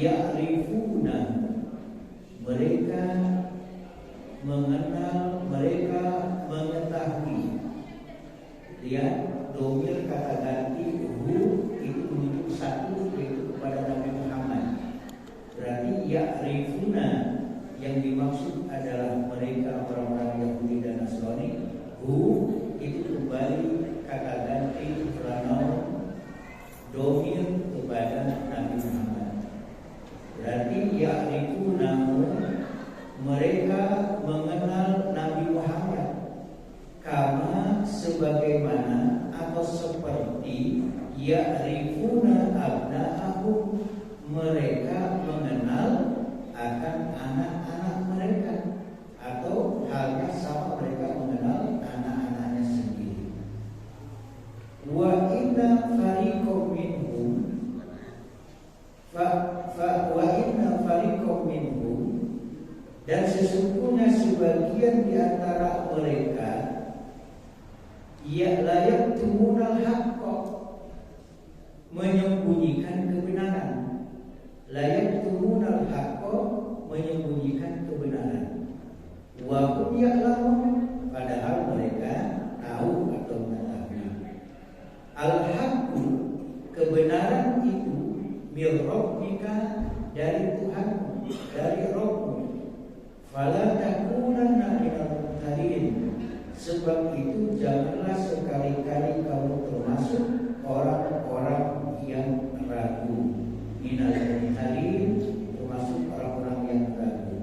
ya'rifuna, mereka mengenal, mereka mengetahui. Lihat domir kata ganti hu itu menunjuk satu, yaitu kepada Nabi Muhammad. Berarti ya'rifuna yang dimaksud adalah mereka orang-orang Yahudi dan Nasrani. Hu itu kembali kata ganti pronoun domir kepada Nabi Muhammad. Berarti ya'rifuna, mereka mengenal Nabi Muhammad, kama sebagaimana atau seperti ya'rifuna abna'ahum, mereka mengenal akan anak-anak mereka, atau halnya sama mereka mengenal anak-anaknya sendiri. Wa inna fariqam minhum wa inna fariqam minhum, dan sesungguhnya sebagian di antara mereka ya layak tumunal haqqa, menyembunyikan kebenaran. Layak tumunal haqqa, menyembunyikan kebenaran. Wa hum ya'lamun, padahal mereka tahu atau mengetahui. Al-haqqu, kebenaran itu, mir rabbika, dari Tuhanmu, dari Rabbmu. Fala takunanna minal mumtarin, sebab itu janganlah sekali-kali kamu termasuk orang-orang yang ragu. Minal mumtarin, termasuk orang-orang yang ragu.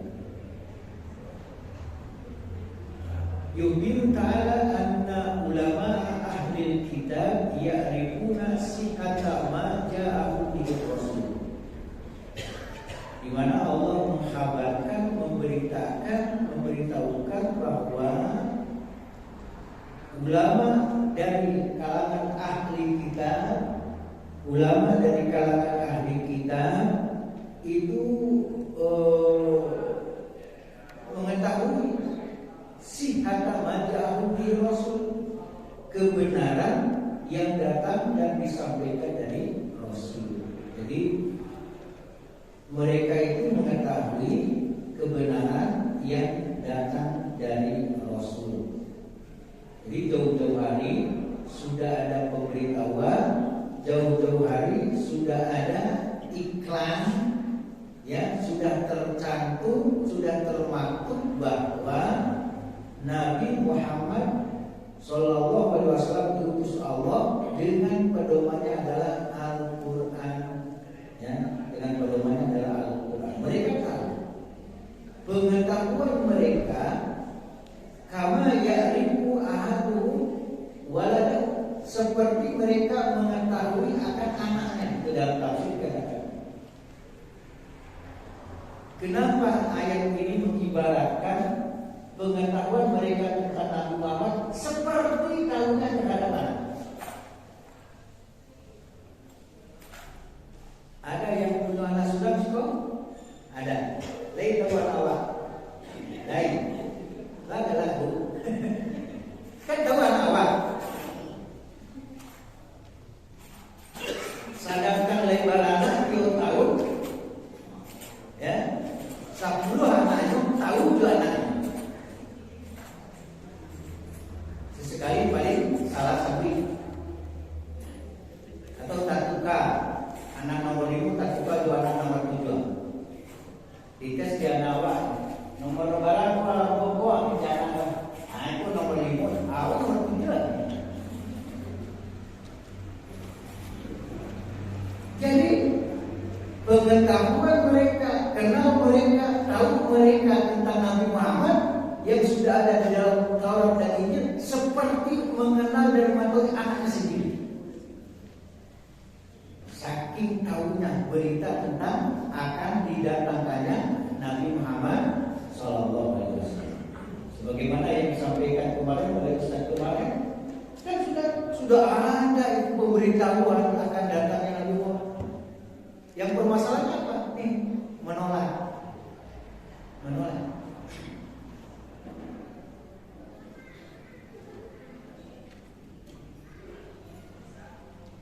Yubiru ta'ala anna ulama ahli kitab ya'rifuna sihhata ma ja'ahu bihi rasul, di mana Allah menghabarkan, memberitahukan bahwa ulama dari kalangan ahli kitab, ulama dari kalangan ahli kitab itu mengetahui sihhata ma ja'ahu bihi rasul, kebenaran yang datang dan disampaikan dari Rasul. Jadi mereka itu mengetahui kebenaran yang datang dari Rasul. Jadi jauh-jauh hari sudah ada pemberitahuan, jauh-jauh hari sudah ada iklan, ya, sudah tercantum, sudah termaktub bahwa Nabi Muhammad Sallallahu Alaihi Wasallam diutus Allah dengan pedomannya adalah Al-Quran, ya, dengan pedomannya adalah Al-Quran. Mereka tahu, pengetahuan mereka kama ya'rifu ahaduhum waladahu, seperti mereka mengetahui akan anaknya. Itu dalam tafsir katakan. Kenapa ayat ini mengibaratkan pengetahuan mereka tentang Nabi Muhammad seperti tahunya terhadap anak? Ada yang punya anak sudah sih? Ada. Lain tahu awak. Lain. Lagu. Kan tahu anak awak. Sedangkan lebar anak 2 tahun, ya, 10 anaknya tahu juga anaknya. Sesekali paling salah sabri atau tak tukar anak nomor 5 tak tukar 2 anak nomor 7. Dites dia nawak nomor barang kalau pokok jangan itu nomor 5 awal nomor 7. Jadi pengetahuan mereka, kenal mereka, tahu mereka tentang Nabi Muhammad yang sudah ada di dalam Taurat dan Injil seperti mengenal dan mengetahui anaknya sendiri. Saking tahunya berita tentang akan didatangkannya Nabi Muhammad Sallallahu Alaihi Wasallam. Sebagaimana yang disampaikan kemarin oleh Ustaz kemarin, kan sudah ada itu pemberitahuan akan datangnya Nabi Muhammad. Yang bermasalah apa? Menolak.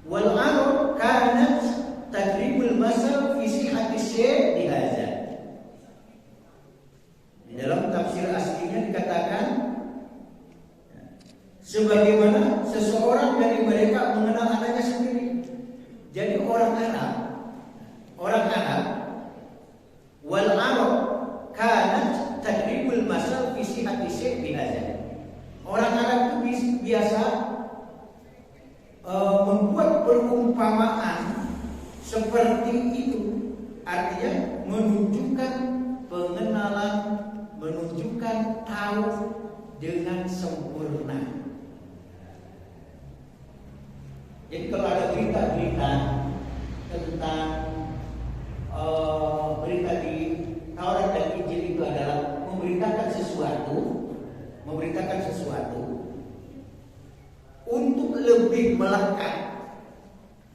Wal arab kanat tadribul masal fi sihhati syai' bihadza. Di dalam tafsir aslinya dikatakan sebagaimana seseorang dari mereka mengenal anaknya sendiri. Jadi orang Arab wal Arab kanat tadribul masal fi sihhati syai' bihadza. Orang Arab itu biasa membuat perumpamaan seperti itu, artinya menunjukkan pengenalan, menunjukkan tahu dengan sempurna. Jadi kalau ada berita-berita tentang berita di Taurat dan Injil itu adalah memberitakan sesuatu untuk lebih melekat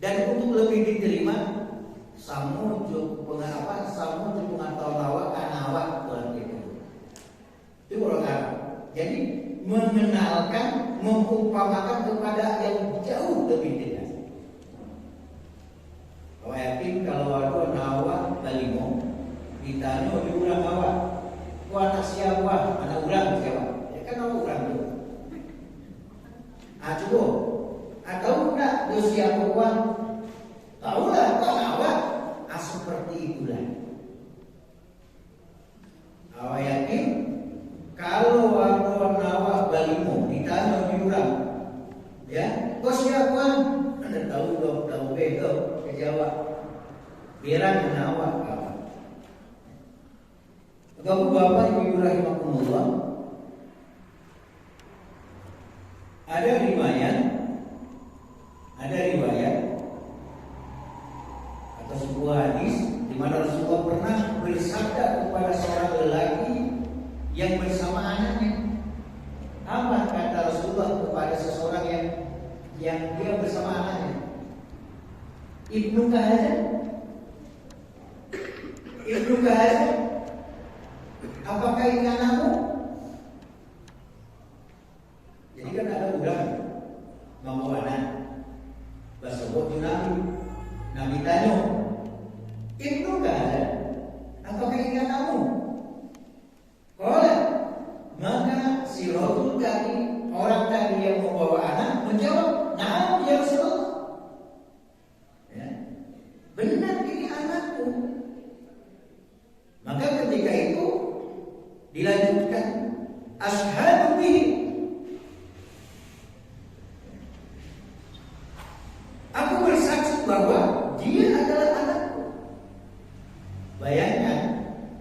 dan untuk lebih diterima, samujuk pengatau kanawa Tuhan itu. Itu orang Arab. Jadi mengenalkan, mengumpamakan kepada yang jauh lebih jelas. Kau yakin kalau ada nawa balimo ditanya di urang awak, ku anak siapa? Anak urang siapa? Ya kan nama urang tu. Coba, tahu tak dia siapa kuat? Tahu lah, kau awak. Seperti itulah. Awak yakin kalau ada nawa balimo ditanya di urang, ya, kau siapa? Anda tahu betul, kejawab. Biarkan nawa apa? Bapak Ibu rahimakumullah, ada riwayat atau sebuah hadis di mana Rasulullah pernah bersabda kepada seorang lelaki yang bersama anaknya. Apa kata Rasulullah kepada seseorang yang dia bersama anaknya? Ibnu Kahazan, apakah ini anakmu? Jadi kan ada orang membawa anak, bahasa Nabi tanya, Ibnu Kahazan, apakah ini anakmu? Kalau maka si Rasul tadi, orang tadi yang membawa anak menjawab, "Na'am ya Rasulullah." Ya. Benar ini anakku. Maka ketika itu dilanjutkan, "Asyhadu bihi." Aku bersaksi bahwa dia adalah anakku. Bayangkan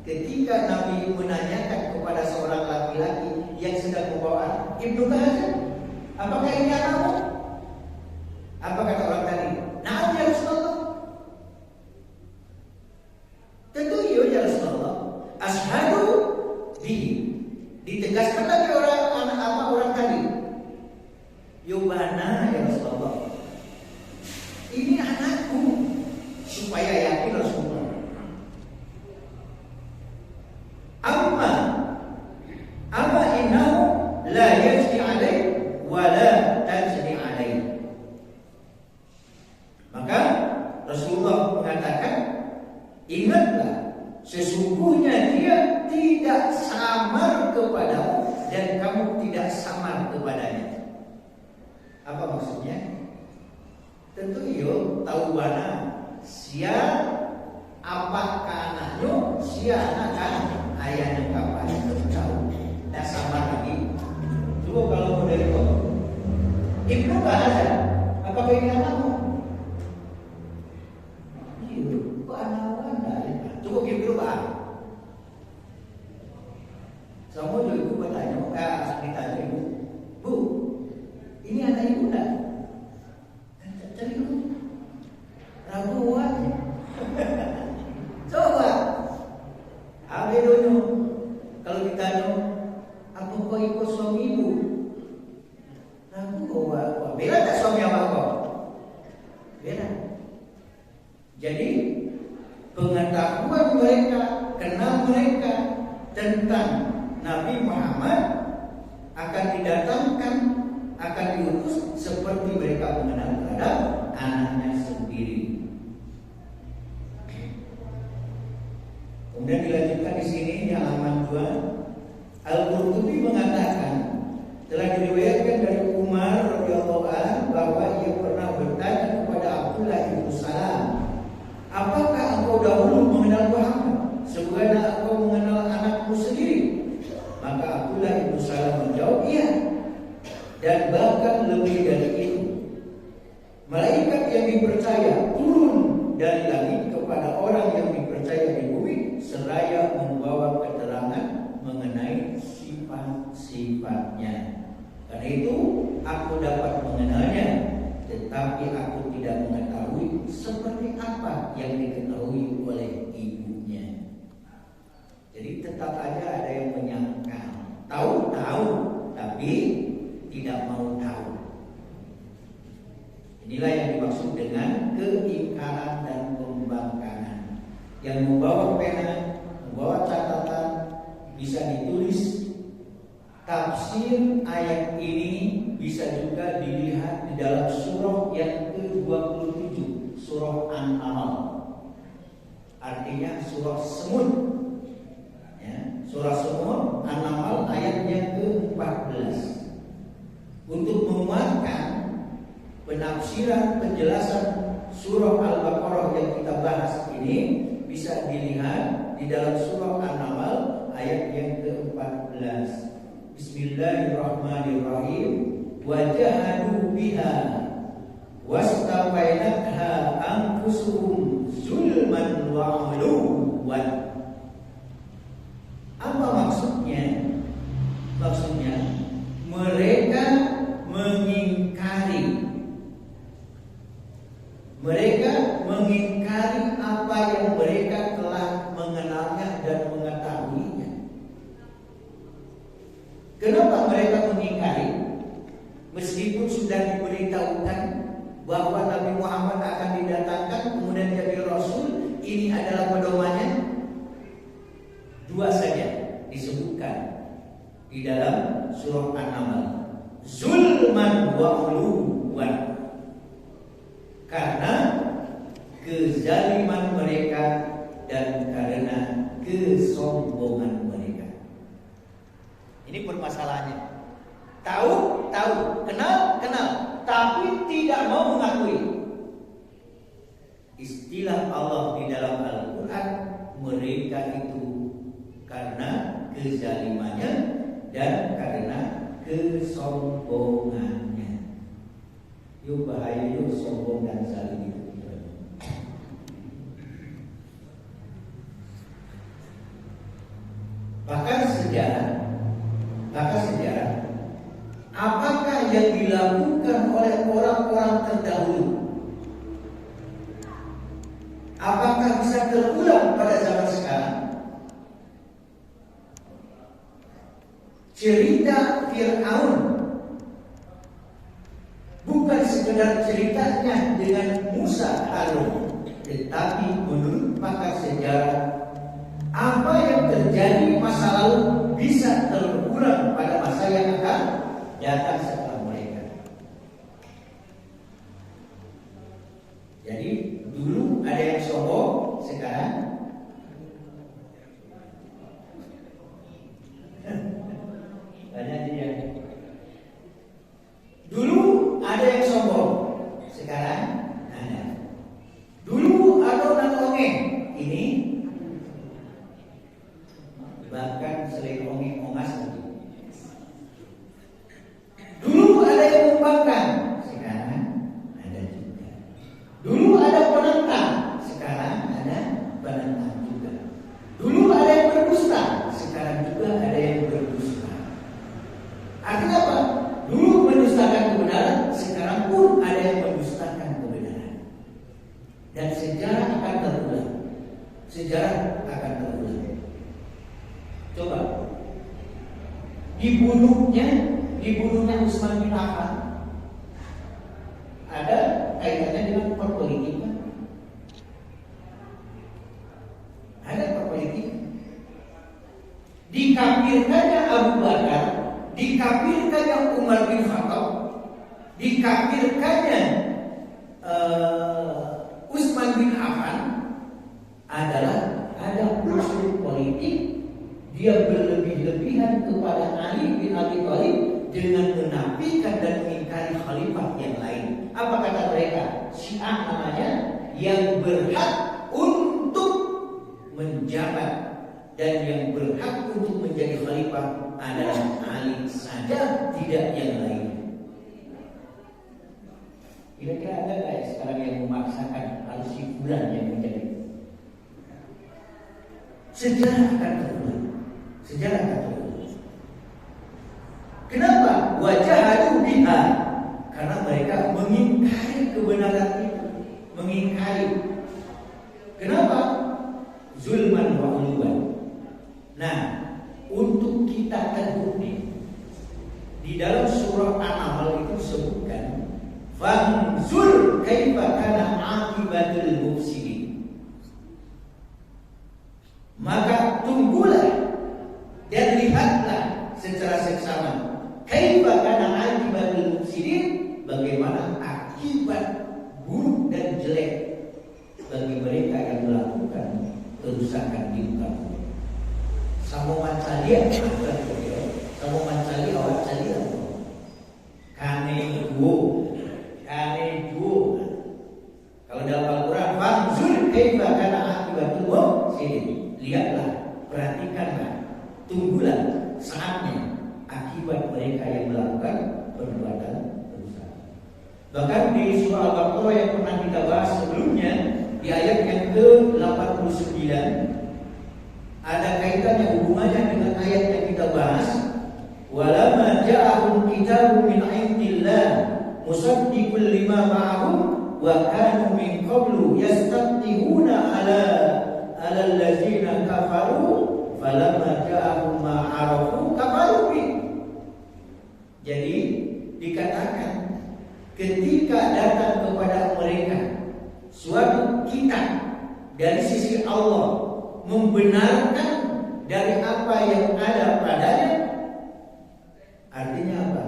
ketika Nabi menanyakan kepada seorang laki-laki yang sedang membawa anak, Ibnu Kahazan, apakah ini anakmu? Apa kata orang tadi? Na'am ya Rasulullah. Tentu iya ya Rasulullah. Asyhadu bihi. Ditegaskan lagi orang tadi. Yubana ya Rasulullah. Ini anakku, supaya yakin Rasulullah. Amma innahu la yajri alaih wa la tajri alaih. Maka Rasulullah mengatakan, ingatlah, sesungguhnya dia tidak samar kepadamu dan kamu tidak samar kepadanya. Apa maksudnya? Tentu iyo tahu mana sia apakah anaknya, sia anak kan ayahnya kapan itu tahu. Tidak sama lagi. Coba kalau mau dari kau, Ibnu Kahazan, apakah ini anakmu? Iya, kok anak anda? Coba Ibnu Kahazan. Semua ibu bertanya, ditanya ibu, Bu, ini anak ibu enggak? Cari dulu. Raguan. Coba. Apa dulu? Kalau ditanya, apa kau ikut suami ibu? Ragu kau. Beda tak suami apa kau? Beda. Jadi pengetahuan mereka, kenal mereka tentang Nabi Muhammad akan didatangkan, akan diutus seperti mereka mengenal terhadap anaknya sendiri. Malaikat yang dipercaya turun dari langit kepada orang yang dipercaya di bumi seraya membawa keterangan mengenai sifat-sifatnya. Karena itu aku dapat mengenalnya, tetapi aku tidak mengetahui seperti apa yang diketahui oleh ibunya. Jadi tetap aja ada yang menyangkal. Tahu, tapi tidak mau tahu. Inilah yang dimaksud dengan keingkaran dan pembangkangan. Yang membawa pena, membawa catatan, bisa ditulis tafsir ayat ini, bisa juga dilihat di dalam surah yang ke-27, surah An-Nahl. Artinya surah semut. Ya, surah semut An-Nahl ayatnya ke-14. Untuk menguatkan penafsiran penjelasan surah Al-Baqarah yang kita bahas ini, bisa dilihat di dalam surah An-Nahl ayat yang ke-14. Bismillahirrahmanirrahim. Wajahadu biha wastafainatha anfusuhum zulman wa 'uluwan. Apa maksudnya? Maksudnya mereka mengingkari apa yang mereka telah mengenalnya dan mengetahuinya. Kenapa mereka mengingkari? Meskipun sudah diberitahukan bahwa Nabi Muhammad akan didatangkan kemudian jadi Rasul, ini adalah pedomannya. Dua saja disebutkan di dalam surah An-Nahl. Zulman wa 'uluwan. Karena kezaliman mereka dan karena kesombongan mereka. Ini permasalahannya. Tahu, kenal, tapi tidak mau mengakui. Istilah Allah di dalam Al-Quran, mereka itu karena kezalimannya dan karena kesombongannya. Yuk bahaya yuk sombong dan zalim itu. Bahkan sejarah, apakah yang dilakukan oleh orang-orang terdahulu, apakah bisa terulang pada zaman sekarang? Cerita Fir'aun bukan sekedar ceritanya dengan Musa Harun, tetapi menurut pakar sejarah, apa yang terjadi masa lalu bisa terulang pada masa yang akan datang setelah mereka. Jadi dulu ada yang sombong, sekarang banyak dia. Dulu ada yang sombong, sekarang ada. Dulu ada orang ongeng, ini bahkan selain ongeng-ongas lagi. Dulu ada yang membangkang, sekarang ada juga. Dulu ada penentang, sekarang ada penentang juga. Dulu ada yang berdusta, sekarang juga ada yang berdusta. Artinya apa? Dulu mendustakan kebenaran, sekarang pun ada yang mendustakan kebenaran. Dan sejarah akan terulang. Coba dibunuhnya Utsman bin Affan ada kaitannya dengan perpolitikan. Dikafirkannya Abu Bakar, dikafirkannya Umar bin Khattab, dikafirkannya Utsman bin Affan adalah ada proses politik. Dia berlebih-lebihan kepada Ali bin Abi Thalib dengan menafikan dan mengingkari khalifah yang lain. Apa kata mereka? Syiah namanya, yang berhak untuk menjabat dan yang berhak untuk menjadi khalifah adalah Ali saja, tidak yang lain. Kira-kira ada nggak ya sekarang yang memaksakan harus si fulan yang menjadi? Sejarah akan terulang. Sejarah akan terulang. Kenapa? Wajahadu biha. Karena mereka mengingkari kebenaran itu, mengingkari. Kenapa? Zulman wa uluwan. Nah, untuk kita terbukti di dalam surah An-Nahl itu disebutkan fanzur kaifa kana aqibatul mufsidin. Maka tunggulah dan lihatlah secara seksama kaifa kana aqibatul mufsidin, bagaimana akibat buruk dan jelek bagi mereka yang melakukan kerusakan di muka bumi. Sama mancali sama mancali awak cali kane dua. Kalau dalam Al-Quran fanzur kaifa kana aqibatul mufsidin, lihatlah, perhatikanlah, tunggulah saatnya akibat mereka yang melakukan perbuatan kerusakan. Bahkan di surah Al-Baqarah yang pernah kita bahas sebelumnya, di ayat yang ke-89 ada kaitannya, hubungannya dengan ayat yang kita bahas. Walamma ja'ahum kitabun min 'indillah musaddiqul lima ma'ahum wa kanu min qablu yastaftihuna 'ala allazina kafaru falamma ja'ahum ma 'arafu kafaru bi. Jadi dikatakan ketika datang kepada mereka suatu kitab dari sisi Allah membenarkan dari apa yang ada padanya. Artinya apa?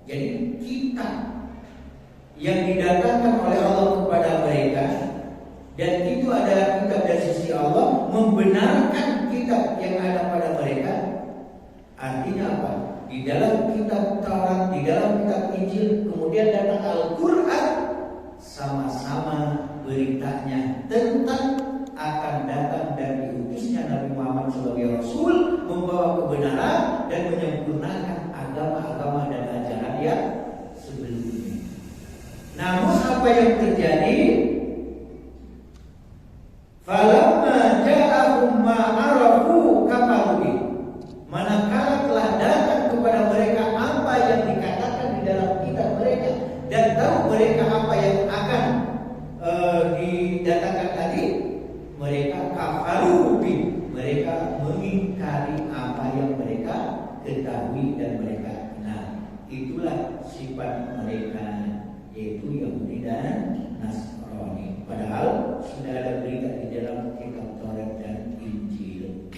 Jadi kitab yang didatangkan oleh Allah kepada mereka, dan itu adalah kitab dari sisi Allah, membenarkan kitab yang ada pada mereka. Artinya apa? Di dalam kitab Taurat, di dalam kitab Injil, kemudian datang Al-Quran, sama-sama beritanya tentang akan datang dan diutusnya Nabi Muhammad sebagai Rasul, membawa kebenaran dan menyempurnakan agama-agama dan ajaran yang sebelumnya. Namun apa yang terjadi? Falamma ja'ahum ma 'arafu kafaru bi. Manakala telah datang kepada mereka apa yang dikatakan di dalam kitab mereka dan tahu mereka apa yang akan didatangkan tadi, mereka kafaru bi. Mereka mengingkari apa yang mereka ketahui dan mereka kenal. Itulah sifat mereka, yaitu Yahudi dan Nasrani. Padahal sudah ada berita di dalam kitab Taurat dan Injil.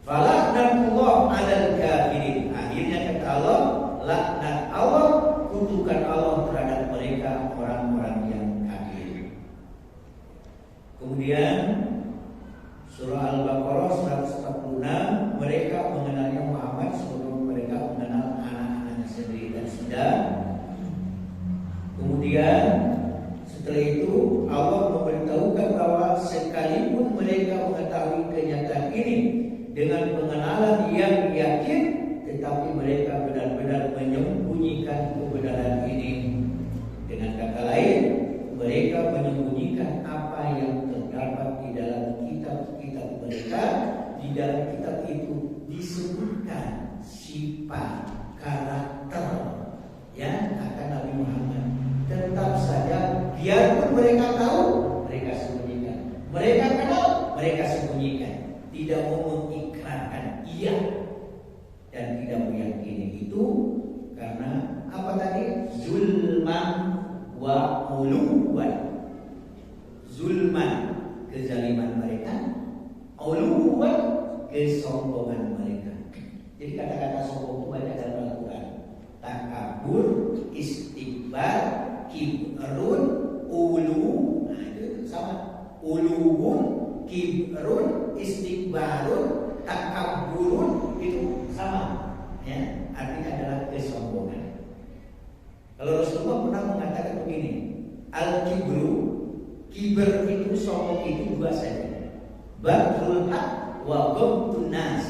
Fala'natullah 'alal kafirin. Akhirnya kata Allah, laknat Allah, kutukan Allah terhadap mereka, orang-orang yang kafir. Kemudian surah Al-Baqarah 146, mereka mengenalnya Muhammad sebelum mereka mengenal anak-anaknya sendiri dan sudah. Kemudian setelah itu Allah memberitahukan bahwa sekalipun mereka mengetahui kenyataan ini dengan pengenalan yang yakin, tetapi mereka benar-benar menyembunyikan kebenaran ini. Dengan kata lain, mereka menyembunyikan apa yang terdapat di dalam kitab-kitab mereka. Di dalam kitab itu disebutkan sifat, karakter ya akan Nabi Muhammad. Tetap saja biarpun mereka tahu, mereka sembunyikan. Mereka kenal, mereka sembunyikan. Tidak mau mengikrarkan iya dan tidak meyakini itu karena apa tadi? Zulman wa uluwan. Zulman, kezaliman mereka, uluwan, kesombongan mereka. Jadi kata-kata sombong itu banyak dalam Al-Quran. Takabur, istikbar, kibrun, ulu. Nah itu sama. Uluun, kibrun, istikbarun, takaburun, itu sama. Ya, artinya adalah kesombongan. Kalau Rasulullah pernah mengatakan begini, al-kibru, kiber itu, sombong itu dua saja. Batrul haq wa ghamtun nas.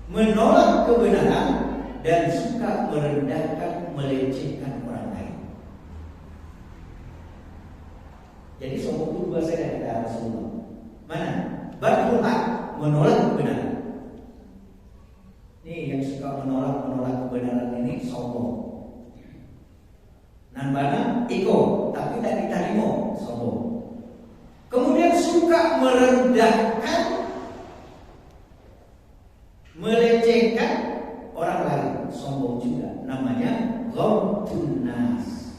Menolak kebenaran dan suka merendahkan, melecehkan orang lain. Jadi sombong itu dua saja kata Rasulullah. Mana? Badrul haq, menolak kebenaran. Ini yang suka menolak kebenaran ini sombong. Nambana iko, tapi tidak diterima, sombong. Kemudian suka merendahkan, melecehkan orang lain, sombong juga. Namanya ghamtun nas.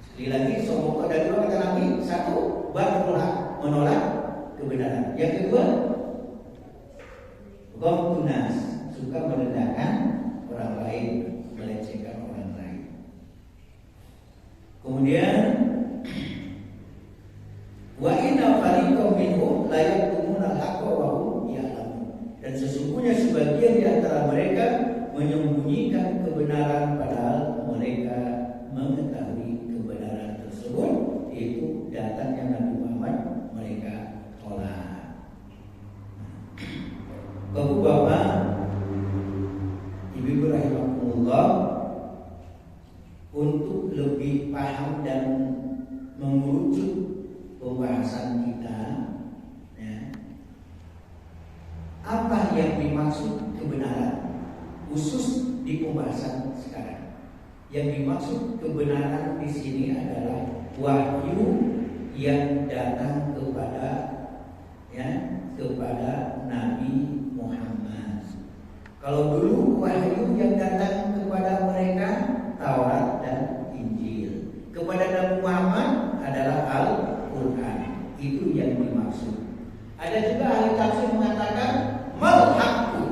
Sekali lagi sombong ada dua kata Nabi. Satu, badrul haq, menolak kebenaran. Yang kedua, ghamtun nas, suka merendahkan orang lain, melecehkan orang lain. Kemudian wa inna fariqam minhum la yaktumuna al-haqqa wa hum ya'lamun. Dan sesungguhnya sebagian di antara mereka menyembunyikan kebenaran padahal mereka mengetahui kebenaran tersebut, itu datangnya Nabi Muhammad mereka tolak. Bapak-bapak, Ibu rahimakumullah, untuk lebih paham dan mengerucut pembahasan kita, ya, apa yang dimaksud kebenaran khusus di pembahasan sekarang. Yang dimaksud kebenaran di sini adalah wahyu yang datang kepada Nabi Muhammad. Kalau dulu wahyu yang datang kepada mereka Taurat dan Injil, kepada Nabi Muhammad adalah Al-Quran. Itu yang dimaksud. Ada juga ahli tafsir mengatakan mal haqqu.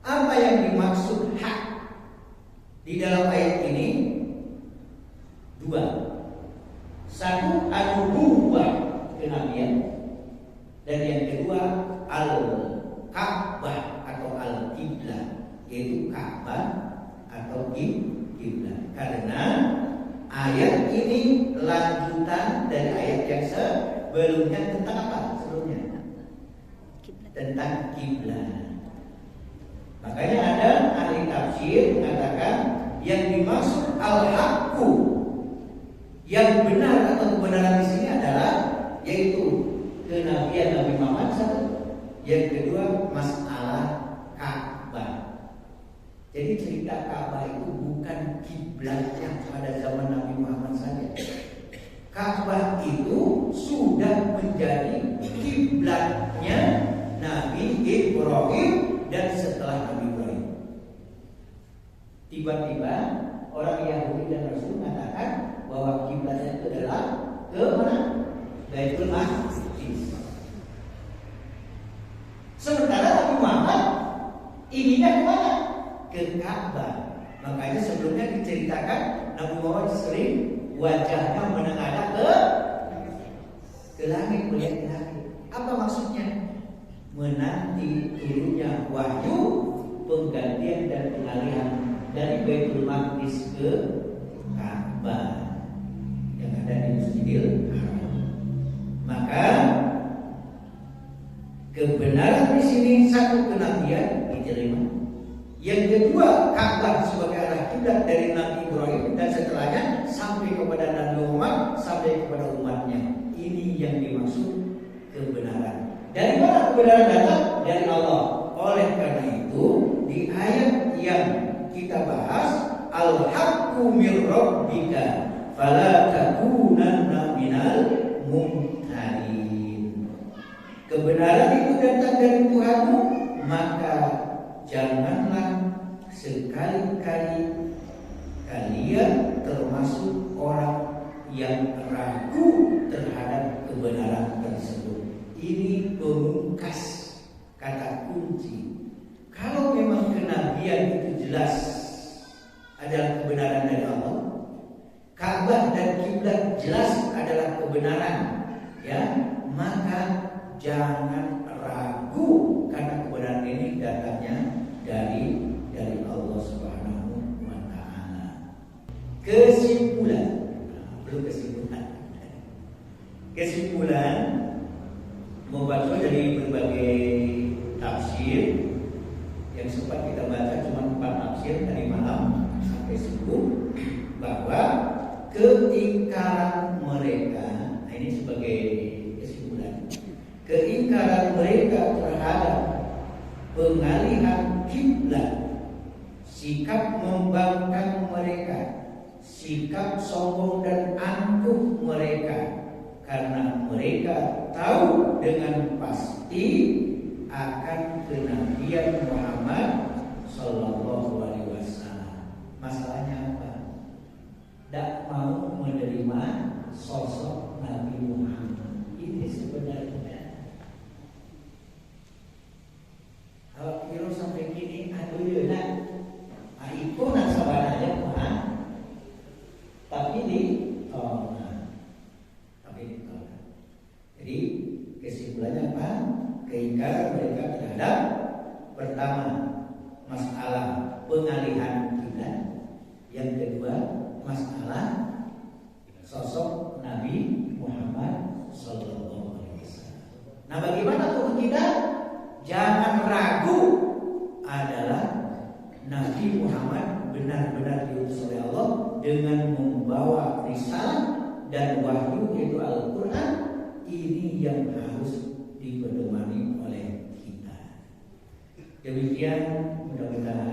Apa yang dimaksud hak di dalam ayat ini? Dua. Satu, an-nubuwwah, kenabian, dan yang kedua al-Ka'bah atau al-Qiblah, yaitu Ka'bah atau Qiblah. Karena ayat ini lanjutan dari ayat yang sebelumnya tentang apa? Sebelumnya tentang kiblat. Makanya ada ahli tafsir mengatakan yang dimaksud al-haqqu, yang benar atau kebenaran di sini adalah yaitu kenabian Nabi Muhammad satu. Yang kedua masalah Ka'bah. Jadi cerita Ka'bah itu bukan kiblatnya pada zaman Nabi Muhammad saja. Ka'bah itu sudah menjadi kiblatnya Nabi Ibrahim dan setelah Nabi Ibrahim. Tiba-tiba orang Yahudi dan Rasul mengatakan bahwa kiblatnya itu adalah ke mana? Baitul Maqdis. Sementara Nabi Muhammad ininya ke mana? Ke Ka'bah. Makanya sebelumnya diceritakan Nabi Muhammad sering wajahnya menengadah ke langit, melihat ke langit. Apa maksudnya? Menanti turunnya wahyu penggantian dan pengalihan dari Baitul Maqdis ke Ka'bah yang ada di Masjidil Haram. Maka kebenaran di sini satu kenabian diterima. Yang kedua, Ka'bah sebagai arah kiblat dari Nabi Ibrahim dan setelahnya sampai kepada Nabi Muhammad, sampai kepada umatnya. Ini yang dimaksud kebenaran. Dari mana kebenaran datang? Dari Allah. Oleh karena itu, di ayat yang kita bahas, al-haqqu mir rabbika fala takunanna minal mumtarin. Kebenaran itu datang dari Tuhanmu, maka janganlah sekali-kali kalian termasuk orang yang ragu terhadap kebenaran tersebut. Ini pemungkas kata kunci. Kalau memang kenabian itu jelas adalah kebenaran dari Allah, Ka'bah dan kiblat jelas adalah kebenaran, ya, maka jangan ragu karena kebenaran ini datangnya dari Allah Subhanahu wa taala. Kesimpulan, belum kesimpulan membaca dari berbagai tafsir yang sempat kita baca cuma 4 tafsir dari malam sampai subuh, bahwa keingkaran mereka, nah ini sebagai kesimpulan, keingkaran mereka terhadap pengalihan kiblat, sikap membangkang mereka, sikap sombong dan angkuh mereka, karena mereka tahu dengan pasti akan kenabian Muhammad Sallallahu Alaihi Wasallam. Masalahnya apa? Tidak mau menerima sosok Nabi Muhammad. Ini sebenarnya. Kalau kira sampai kini, aduh ya nak, ikut nak sabaranya Tuhan. Tapi ditolak. Jadi kesimpulannya apa? Keingkaran mereka terhadap pertama masalah pengalihan kiblat, yang kedua masalah sosok Nabi Muhammad Sallallahu Alaihi Wasallam. Nah, bagaimana tuh kita? Jangan ragu, adalah Nabi Muhammad benar-benar diutus oleh Allah dengan membawa risalah dan wahyu, yaitu Al-Quran. Ini yang harus dipedomani oleh kita. Demikian, mudah-mudahan